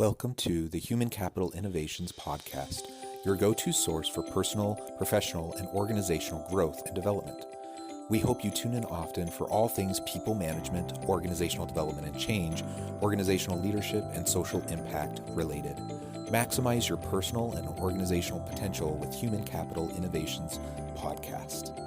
Welcome to the Human Capital Innovations Podcast, your go-to source for personal, professional, and organizational growth and development. We hope you tune in often for all things people management, organizational development and change, organizational leadership, and social impact related. Maximize your personal and organizational potential with Human Capital Innovations Podcast.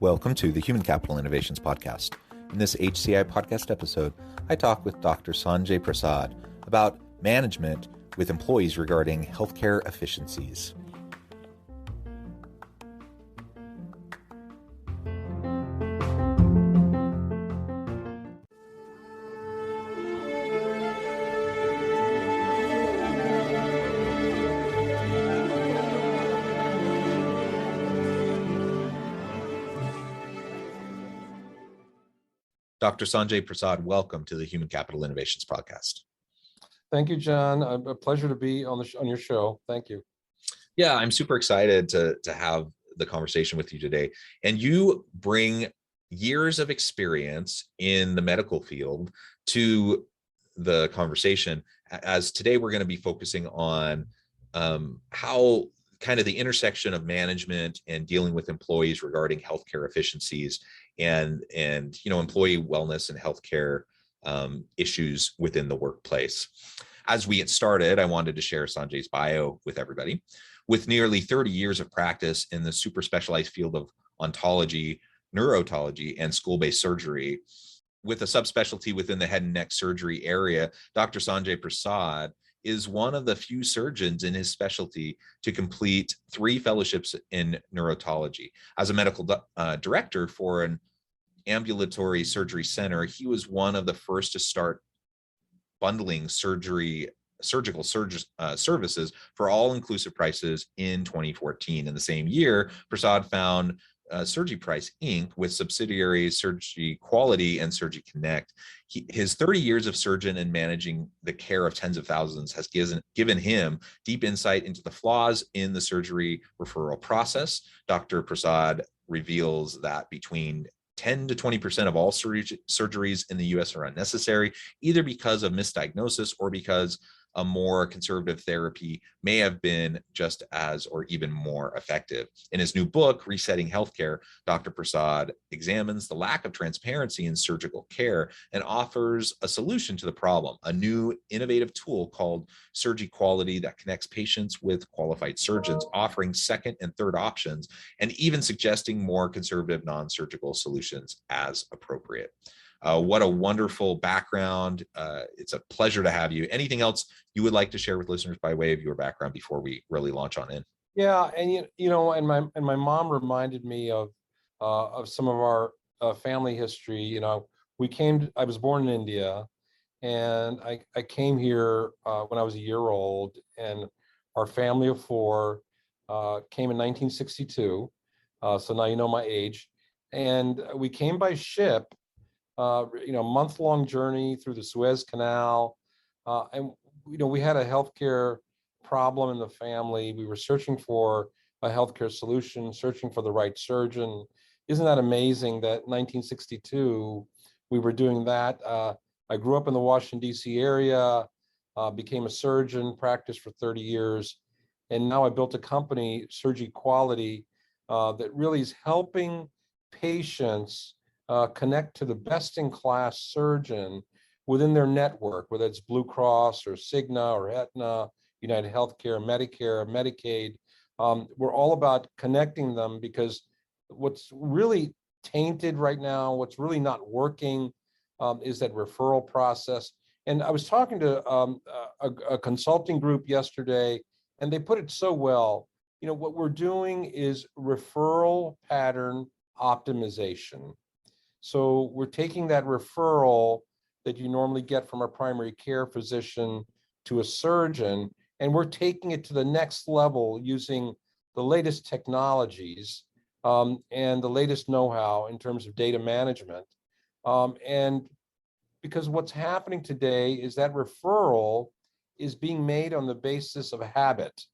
Welcome to the Human Capital Innovations Podcast. In this HCI podcast episode, I talk with Dr. Sanjay Prasad about management with employees regarding healthcare efficiencies. Dr. Sanjay Prasad, welcome to the Human Capital Innovations Podcast. Thank you, John. A pleasure to be on your show. Thank you. Yeah, I'm super excited to have the conversation with you today. And you bring years of experience in the medical field to the conversation, as today we're going to be focusing on how kind of the intersection of management and dealing with employees regarding healthcare efficiencies and employee wellness and healthcare issues within the workplace. As we get started, I wanted to share Sanjay's bio with everybody. With nearly 30 years of practice in the super specialized field of oncology, neurotology, and school-based surgery, with a subspecialty within the head and neck surgery area, Dr. Sanjay Prasad is one of the few surgeons in his specialty to complete 3 fellowships in neurotology. As a medical director for an ambulatory surgery center, he was one of the first to start bundling surgical services for all-inclusive prices in 2014. In the same year, Prasad found SurgiPrice Inc. with subsidiaries Surgery Quality and Surgery Connect. His 30 years of surgeon and managing the care of tens of thousands has given him deep insight into the flaws in the surgery referral process. Dr. Prasad reveals that between 10 to 20% of all surgeries in the US are unnecessary, either because of misdiagnosis or because a more conservative therapy may have been just as or even more effective. In his new book, Resetting Healthcare, Dr. Prasad examines the lack of transparency in surgical care and offers a solution to the problem, a new innovative tool called Surgery Quality that connects patients with qualified surgeons, offering second and third options, and even suggesting more conservative non-surgical solutions as appropriate. What a wonderful background. It's a pleasure to have you. Anything else you would like to share with listeners by way of your background before we really launch on in? Yeah, and my mom reminded me of some of our family history. I was born in India, and I came here when I was a year old, and our family of 4 came in 1962. So now you know my age, and we came by ship. Month-long journey through the Suez Canal. And we had a healthcare problem in the family. We were searching for a healthcare solution, searching for the right surgeon. Isn't that amazing that 1962, we were doing that? I grew up in the Washington, D.C. area, became a surgeon, practiced for 30 years. And now I built a company, Surgery Quality, that really is helping patients connect to the best-in-class surgeon within their network, whether it's Blue Cross or Cigna or Aetna, United Healthcare, Medicare, Medicaid. We're all about connecting them, because what's really tainted right now, what's really not working, is that referral process. And I was talking to a consulting group yesterday, and they put it so well. What we're doing is referral pattern optimization. So we're taking that referral that you normally get from a primary care physician to a surgeon, and we're taking it to the next level using the latest technologies and the latest know-how in terms of data management. And because what's happening today is that referral is being made on the basis of habit.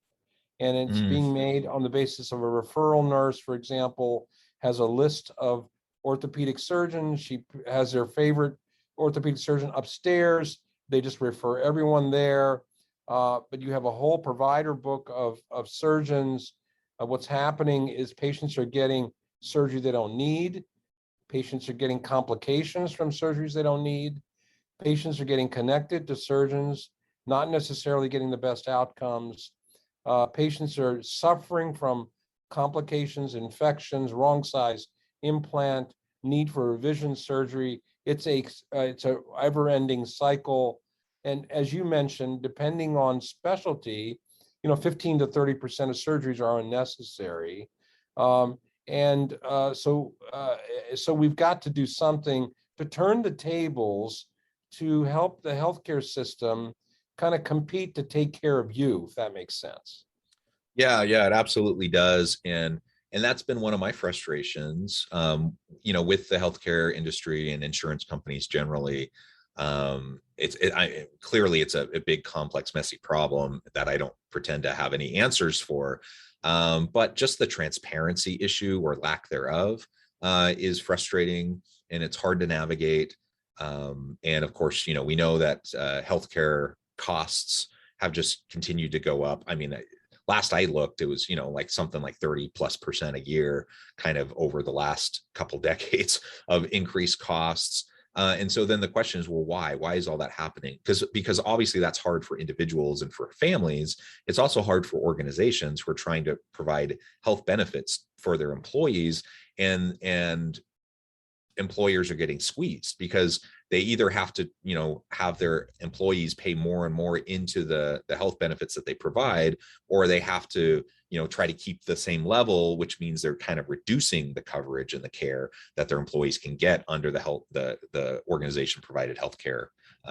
And it's Mm. being made on the basis of a referral nurse, for example, has a list of orthopedic surgeons. She has their favorite orthopedic surgeon upstairs. They just refer everyone there. But you have a whole provider book of surgeons. What's happening is patients are getting surgery they don't need. Patients are getting complications from surgeries they don't need. Patients are getting connected to surgeons, not necessarily getting the best outcomes. Patients are suffering from complications, infections, wrong size implant, need for revision surgery. It's a ever-ending cycle. And as you mentioned, depending on specialty, 15 to 30% of surgeries are unnecessary. So we've got to do something to turn the tables to help the healthcare system kind of compete to take care of you, if that makes sense. Yeah, yeah, it absolutely does. And that's been one of my frustrations, with the healthcare industry and insurance companies generally. Clearly it's a big, complex, messy problem that I don't pretend to have any answers for. But just the transparency issue or lack thereof is frustrating, and it's hard to navigate. And of course, we know that healthcare costs have just continued to go up. I mean, last I looked, it was, like something like 30+% a year, kind of over the last couple decades of increased costs. And so then the question is, well, why? Why is all that happening? Because obviously that's hard for individuals and for families. It's also hard for organizations who are trying to provide health benefits for their employees, and employers are getting squeezed because they either have to have their employees pay more and more into the health benefits that they provide, or they have to try to keep the same level, which means they're kind of reducing the coverage and the care that their employees can get under the organization provided healthcare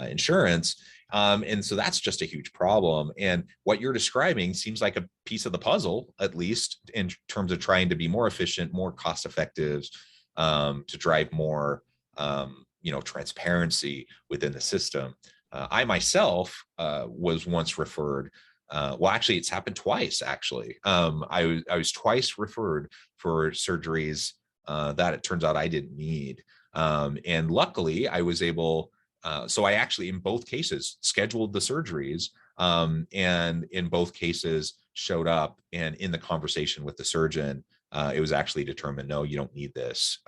insurance. And so that's just a huge problem. And what you're describing seems like a piece of the puzzle, at least in terms of trying to be more efficient, more cost effective, to drive more transparency within the system. I myself was once referred. Well, actually, it's happened twice. Actually, I was twice referred for surgeries that it turns out I didn't need, and luckily I was able. So I actually, in both cases, scheduled the surgeries, and in both cases showed up, and in the conversation with the surgeon, it was actually determined, no, you don't need this,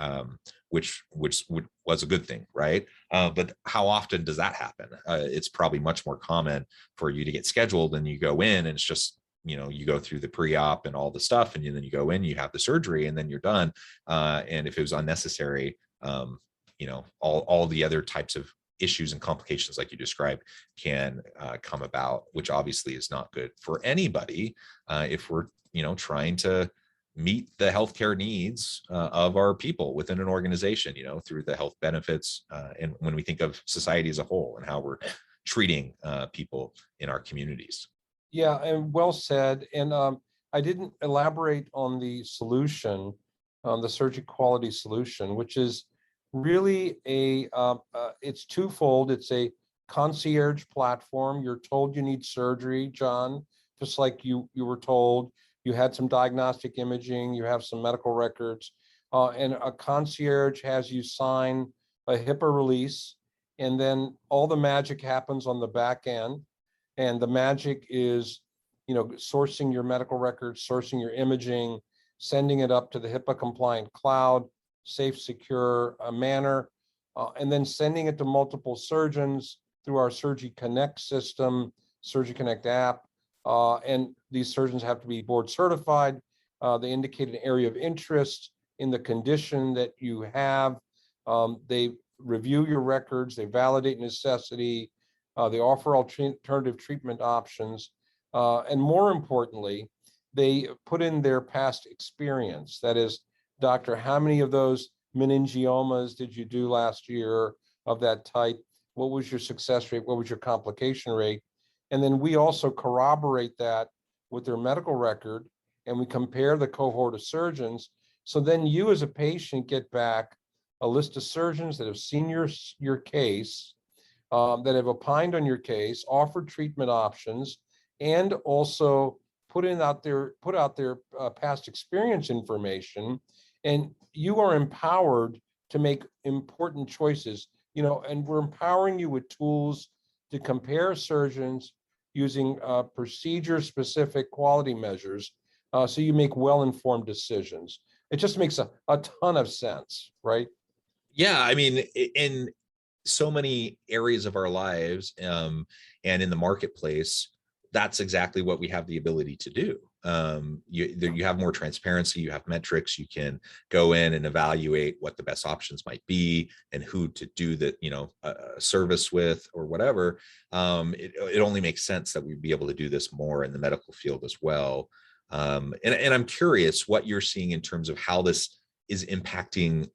which was a good thing, right? But how often does that happen? It's probably much more common for you to get scheduled and you go in, and it's just, you go through the pre-op and all the stuff, and then you go in, you have the surgery, and then you're done. And if it was unnecessary, all the other types of issues and complications like you described can come about, which obviously is not good for anybody if we're trying to meet the healthcare needs of our people within an organization, through the health benefits, and when we think of society as a whole and how we're treating people in our communities. Yeah, and well said. And I didn't elaborate on the solution, on the surgery quality solution, which is really it's twofold. It's a concierge platform. You're told you need surgery, John, just like you were told. You had some diagnostic imaging, you have some medical records, and a concierge has you sign a HIPAA release, and then all the magic happens on the back end. And the magic is, sourcing your medical records, sourcing your imaging, sending it up to the HIPAA compliant cloud, safe, secure manner, and then sending it to multiple surgeons through our Surgery Connect system, Surgery Connect app. And these surgeons have to be board certified. They indicate an area of interest in the condition that you have. They review your records, they validate necessity, they offer alternative treatment options, and more importantly, they put in their past experience. That is, doctor, how many of those meningiomas did you do last year of that type? What was your success rate? What was your complication rate? And then we also corroborate that with their medical record, and we compare the cohort of surgeons. So then you as a patient get back a list of surgeons that have seen your case, that have opined on your case, offered treatment options, and also put out their past experience information, and you are empowered to make important choices. And we're empowering you with tools to compare surgeons using procedure-specific quality measures, so you make well-informed decisions. It just makes a ton of sense, right? Yeah, I mean, in so many areas of our lives, and in the marketplace, that's exactly what we have the ability to do. You have more transparency, you have metrics, you can go in and evaluate what the best options might be and who to do the, a service with or whatever. It only makes sense that we'd be able to do this more in the medical field as well. And I'm curious what you're seeing in terms of how this is impacting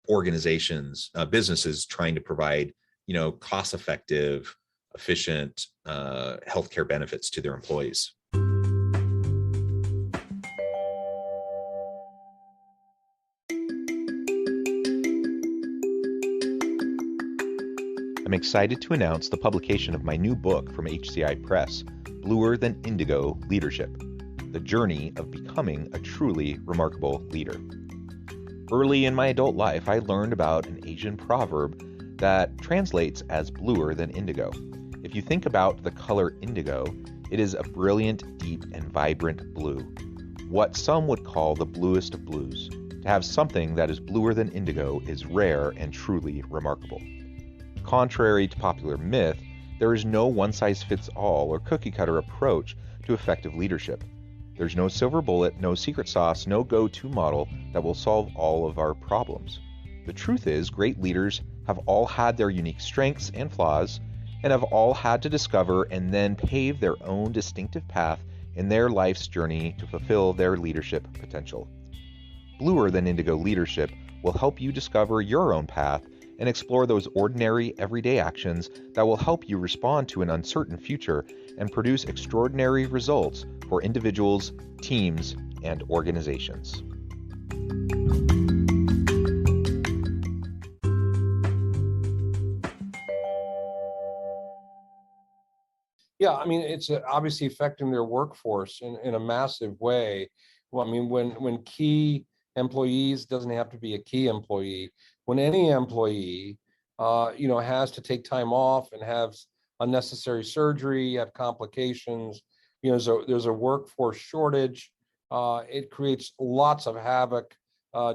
organizations, businesses trying to provide, cost-effective, efficient healthcare benefits to their employees. I'm excited to announce the publication of my new book from HCI Press, Bluer Than Indigo Leadership: The Journey of Becoming a Truly Remarkable Leader. Early in my adult life, I learned about an Asian proverb that translates as bluer than indigo. If you think about the color indigo, it is a brilliant, deep, and vibrant blue, what some would call the bluest of blues. To have something that is bluer than indigo is rare and truly remarkable. Contrary to popular myth, there is no one-size-fits-all or cookie-cutter approach to effective leadership. There's no silver bullet, no secret sauce, no go-to model that will solve all of our problems. The truth is, great leaders have all had their unique strengths and flaws, and have all had to discover and then pave their own distinctive path in their life's journey to fulfill their leadership potential. Bluer Than Indigo Leadership will help you discover your own path and explore those ordinary, everyday actions that will help you respond to an uncertain future and produce extraordinary results for individuals, teams, and organizations. Yeah, I mean, it's obviously affecting their workforce in a massive way. Well, I mean, when key employees, doesn't have to be a key employee, when any employee, has to take time off and have unnecessary surgery, have complications, there's a workforce shortage. It creates lots of havoc,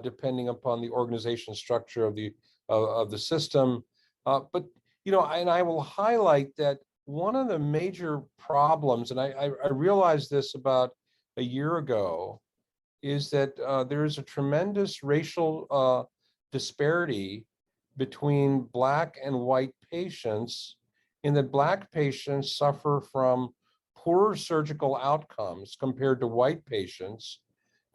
depending upon the organization structure of the system. But and I will highlight that one of the major problems, and I realized this about a year ago, is that there is a tremendous racial disparity between Black and white patients, in that Black patients suffer from poorer surgical outcomes compared to white patients.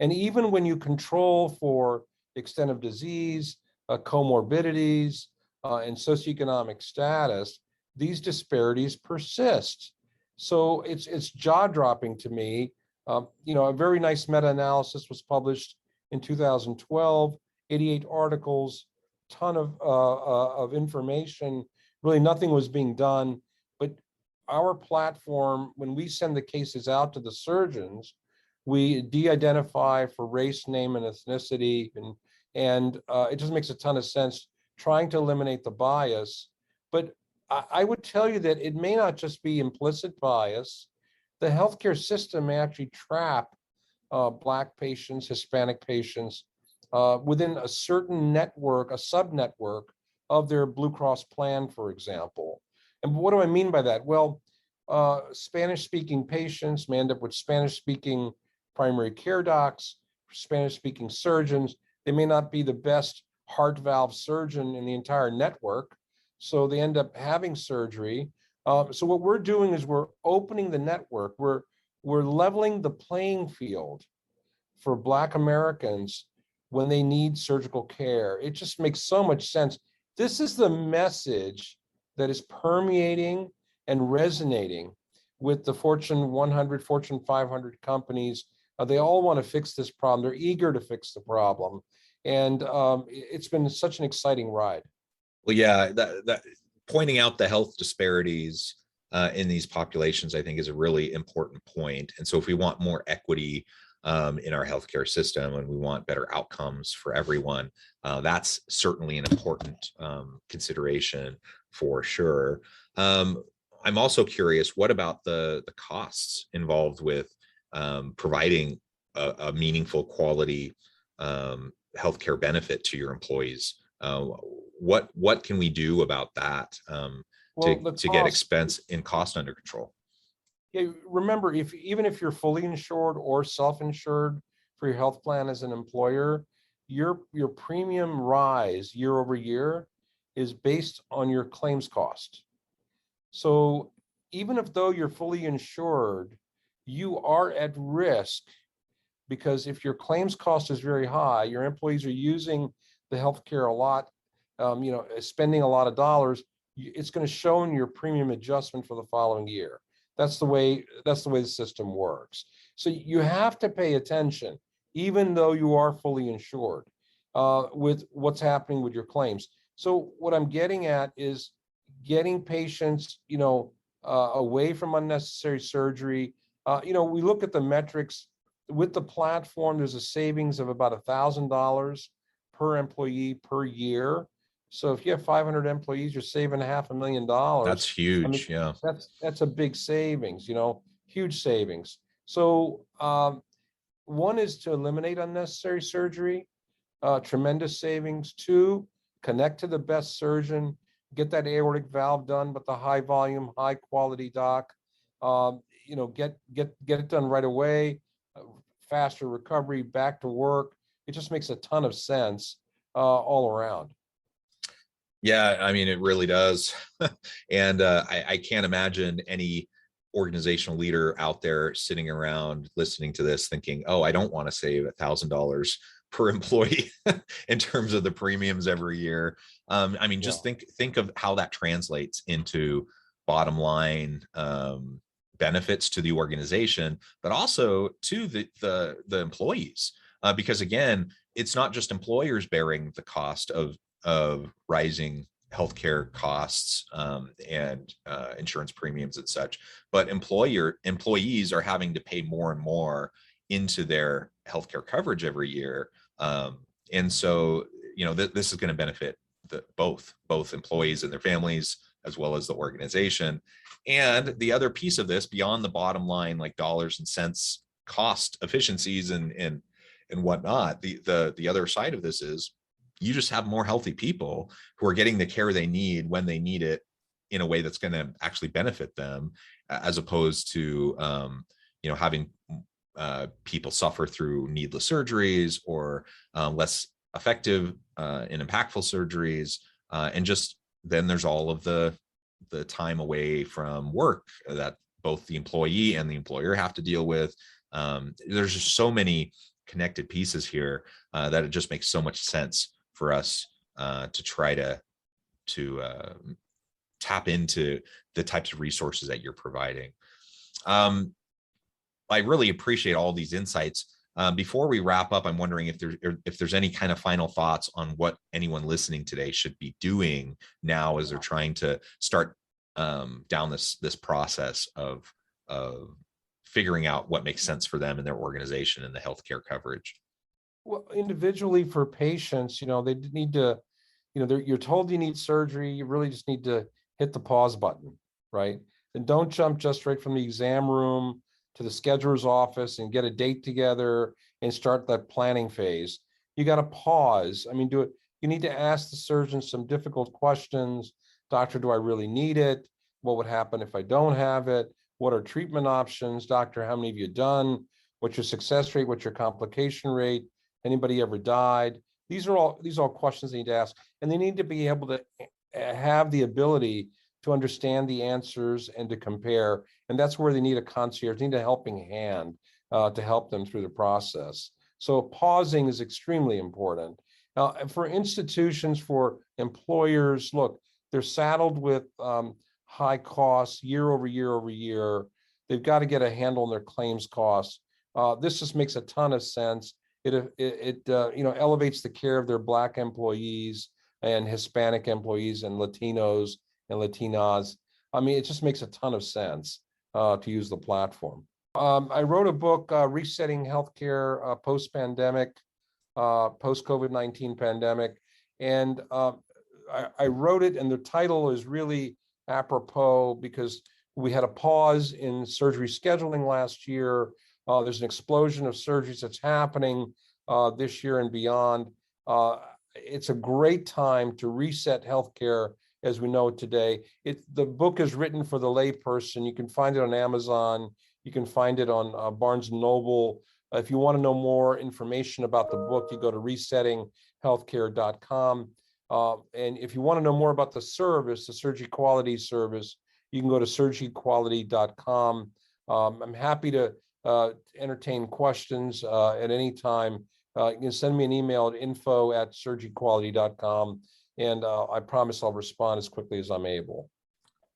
And even when you control for extent of disease, comorbidities, and socioeconomic status, these disparities persist. So it's jaw-dropping to me. A very nice meta-analysis was published in 2012, 88 articles, ton of information. Really, nothing was being done. But our platform, when we send the cases out to the surgeons, we de-identify for race, name, and ethnicity, and it just makes a ton of sense trying to eliminate the bias. But I would tell you that it may not just be implicit bias. The healthcare system may actually trap Black patients, Hispanic patients within a certain network, a sub-network of their Blue Cross plan, for example. And what do I mean by that? Well, Spanish-speaking patients may end up with Spanish-speaking primary care docs, Spanish-speaking surgeons. They may not be the best heart valve surgeon in the entire network, so they end up having surgery. So what we're doing is we're opening the network. We're leveling the playing field for Black Americans when they need surgical care. It just makes so much sense. This is the message that is permeating and resonating with the Fortune 100, Fortune 500 companies. They all want to fix this problem. They're eager to fix the problem. And it's been such an exciting ride. Well, yeah, that pointing out the health disparities in these populations, I think, is a really important point. And so if we want more equity in our healthcare system and we want better outcomes for everyone, that's certainly an important consideration for sure. I'm also curious, what about the costs involved with providing a meaningful quality healthcare benefit to your employees? What can we do about that Well, the to get cost, expense and cost under control? yeah, remember, even if you're fully insured or self-insured for your health plan as an employer, your premium rise year over year is based on your claims cost. So even if though you're fully insured, you are at risk, because if your claims cost is very high, your employees are using the healthcare a lot, spending a lot of dollars, it's going to show in your premium adjustment for the following year. That's the way the system works. So you have to pay attention, even though you are fully insured, with what's happening with your claims. So what I'm getting at is getting patients, away from unnecessary surgery. We look at the metrics with the platform. There's a savings of about $1,000 per employee per year. So if you have 500 employees, you're saving $500,000. That's I mean, huge. Yeah. that's a big savings, huge savings. So one is to eliminate unnecessary surgery, tremendous savings. Two, connect to the best surgeon, get that aortic valve done, but the high volume, high quality doc. Get it done right away, faster recovery, back to work. It just makes a ton of sense all around. Yeah, I mean, it really does. And I can't imagine any organizational leader out there sitting around listening to this thinking, oh, I don't want to save $1,000 per employee in terms of the premiums every year. I mean, just think of how that translates into bottom line benefits to the organization, but also to the employees. Because again, it's not just employers bearing the cost of rising healthcare costs and insurance premiums and such, but employees are having to pay more and more into their healthcare coverage every year. And so, this is going to benefit both employees and their families, as well as the organization. And the other piece of this, beyond the bottom line, like dollars and cents cost efficiencies and whatnot, the other side of this is you just have more healthy people who are getting the care they need when they need it in a way that's going to actually benefit them, as opposed to having people suffer through needless surgeries or less effective and impactful surgeries. And just then there's all of the time away from work that both the employee and the employer have to deal with. There's just so many connected pieces here that it just makes so much sense for us to try to tap into the types of resources that you're providing. I really appreciate all these insights. Before we wrap up, I'm wondering if there's any kind of final thoughts on what anyone listening today should be doing now as they're trying to start down this process of figuring out what makes sense for them and their organization and the healthcare coverage. Well, individually for patients, they need to, you're told you need surgery. You really just need to hit the pause button, right? And don't jump just right from the exam room to the scheduler's office and get a date together and start that planning phase. You got to pause. I mean, do it. You need to ask the surgeon some difficult questions. Doctor, do I really need it? What would happen if I don't have it? What are treatment options? Doctor, how many have you done? What's your success rate? What's your complication rate? Anybody ever died? These are all questions they need to ask, and they need to be able to have the ability to understand the answers and to compare. And that's where they need a concierge, they need a helping hand to help them through the process. So pausing is extremely important. For institutions, for employers, look, they're saddled with high costs year over year over year. They've got to get a handle on their claims costs. This just makes a ton of sense. It elevates the care of their Black employees and Hispanic employees and Latinos and Latinas. I mean, it just makes a ton of sense to use the platform. I wrote a book, Resetting Healthcare Post-Pandemic, post-COVID-19 pandemic. And I wrote it, and the title is really apropos because we had a pause in surgery scheduling last year. There's an explosion of surgeries that's happening this year and beyond. It's a great time to reset healthcare as we know it today. The book is written for the layperson. You can find it on Amazon. You can find it on Barnes & Noble. If you want to know more information about the book, you go to resettinghealthcare.com. And if you want to know more about the service, the Surgery Quality service, you can go to surgeryquality.com. I'm happy to entertain questions at any time. You can send me an email at info@surgeryquality.com, and I promise I'll respond as quickly as I'm able.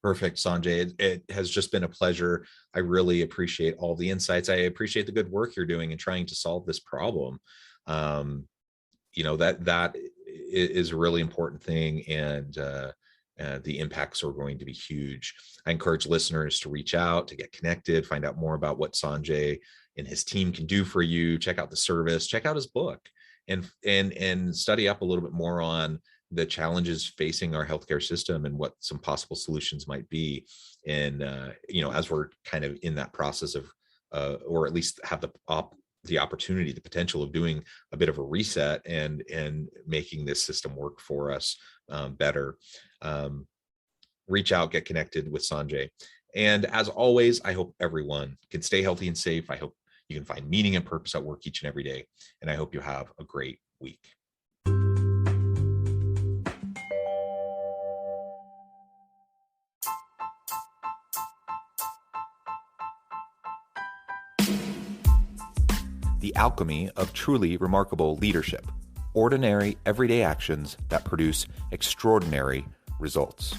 Perfect, Sanjay. It has just been a pleasure. I really appreciate all the insights. I appreciate the good work you're doing in trying to solve this problem. That is a really important thing, and the impacts are going to be huge. I encourage listeners to reach out, to get connected, find out more about what Sanjay and his team can do for you. Check out the service, check out his book, and study up a little bit more on the challenges facing our healthcare system and what some possible solutions might be. And as we're kind of in that process of, or at least have the opportunity, the potential of doing a bit of a reset and making this system work for us better. Reach out, get connected with Sanjay. And as always, I hope everyone can stay healthy and safe. I hope you can find meaning and purpose at work each and every day. And I hope you have a great week. The alchemy of truly remarkable leadership. Ordinary, everyday actions that produce extraordinary results.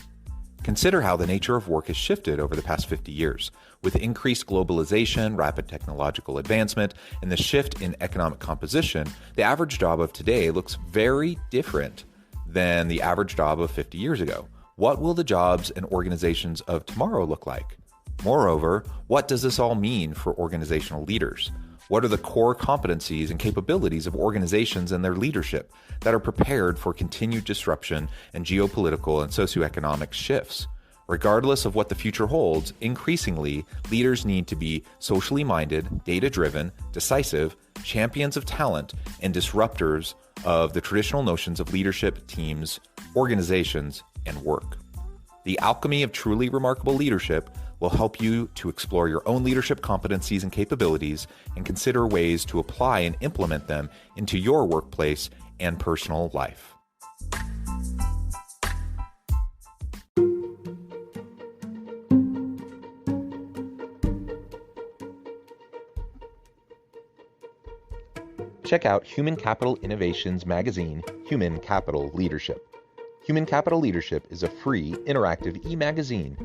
Consider how the nature of work has shifted over the past 50 years. With increased globalization, rapid technological advancement, and the shift in economic composition, the average job of today looks very different than the average job of 50 years ago. What will the jobs and organizations of tomorrow look like? Moreover, what does this all mean for organizational leaders? What are the core competencies and capabilities of organizations and their leadership that are prepared for continued disruption and geopolitical and socioeconomic shifts? Regardless of what the future holds, increasingly, leaders need to be socially minded, data-driven, decisive, champions of talent, and disruptors of the traditional notions of leadership, teams, organizations, and work. The alchemy of truly remarkable leadership will help you to explore your own leadership competencies and capabilities and consider ways to apply and implement them into your workplace and personal life. Check out Human Capital Innovations magazine, Human Capital Leadership. Human Capital Leadership is a free, interactive e-magazine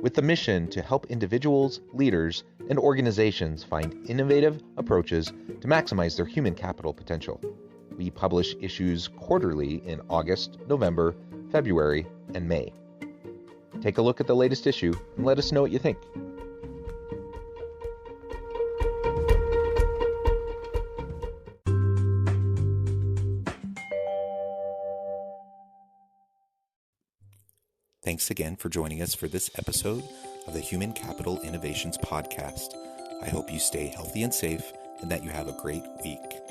with the mission to help individuals, leaders, and organizations find innovative approaches to maximize their human capital potential. We publish issues quarterly in August, November, February, and May. Take a look at the latest issue and let us know what you think. Thanks again for joining us for this episode of the Human Capital Innovations Podcast. I hope you stay healthy and safe and that you have a great week.